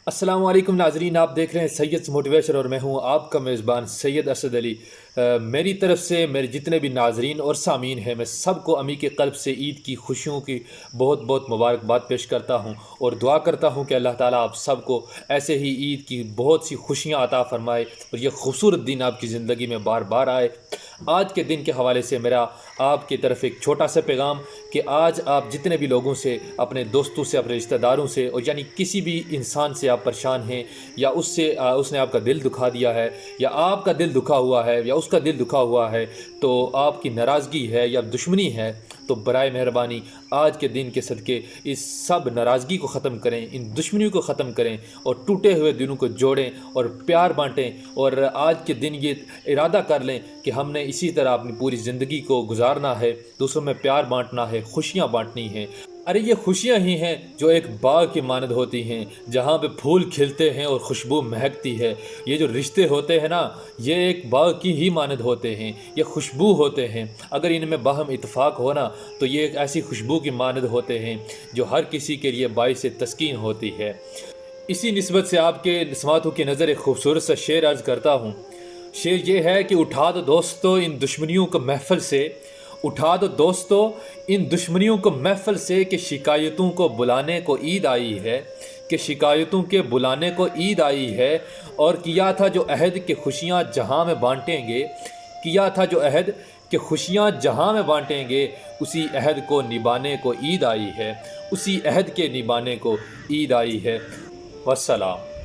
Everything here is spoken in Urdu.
السلام علیکم ناظرین، آپ دیکھ رہے ہیں سید موٹیویشن اور میں ہوں آپ کا میزبان سید اسد علی۔ میری طرف سے میرے جتنے بھی ناظرین اور سامعین ہیں، میں سب کو عمیق قلب سے عید کی خوشیوں کی بہت بہت مبارکباد پیش کرتا ہوں اور دعا کرتا ہوں کہ اللہ تعالیٰ آپ سب کو ایسے ہی عید کی بہت سی خوشیاں عطا فرمائے اور یہ خوبصورت دن آپ کی زندگی میں بار بار آئے۔ آج کے دن کے حوالے سے میرا آپ کی طرف ایک چھوٹا سا پیغام کہ آج آپ جتنے بھی لوگوں سے، اپنے دوستوں سے، اپنے رشتہ داروں سے، اور یعنی کسی بھی انسان سے آپ پریشان ہیں یا اس نے آپ کا دل دکھا دیا ہے یا آپ کا دل دکھا ہوا ہے یا اس کا دل دکھا ہوا ہے، تو آپ کی ناراضگی ہے یا دشمنی ہے، تو برائے مہربانی آج کے دن کے صدقے اس سب ناراضگی کو ختم کریں، ان دشمنیوں کو ختم کریں اور ٹوٹے ہوئے دلوں کو جوڑیں اور پیار بانٹیں، اور آج کے دن یہ ارادہ کر لیں کہ ہم نے اسی طرح اپنی پوری زندگی کو گزارنا ہے، دوسروں میں پیار بانٹنا ہے، خوشیاں بانٹنی ہیں۔ ارے یہ خوشیاں ہی ہیں جو ایک باغ کی مانند ہوتی ہیں، جہاں پہ پھول کھلتے ہیں اور خوشبو مہکتی ہے۔ یہ جو رشتے ہوتے ہیں نا، یہ ایک باغ کی ہی مانند ہوتے ہیں، یہ خوشبو ہوتے ہیں۔ اگر ان میں باہم اتفاق ہونا تو یہ ایک ایسی خوشبو کی مانند ہوتے ہیں جو ہر کسی کے لیے باعث تسکین ہوتی ہے۔ اسی نسبت سے آپ کے سماعتوں کی نظر ایک خوبصورت سا شعر عرض کرتا ہوں۔ شعر یہ ہے کہ اٹھا دو دوستو ان دشمنیوں کو محفل سے، اٹھا دو دوستو ان دشمنیوں کو محفل سے، کہ شکایتوں کو بلانے کو عید آئی ہے، کہ شکایتوں کے بلانے کو عید آئی ہے، اور کیا تھا جو عہد کہ خوشیاں جہاں میں بانٹیں گے، کیا تھا جو عہد کہ خوشیاں جہاں میں بانٹیں گے، اسی عہد کو نبھانے کو عید آئی ہے، اسی عہد کے نبھانے کو عید آئی ہے۔ والسلام۔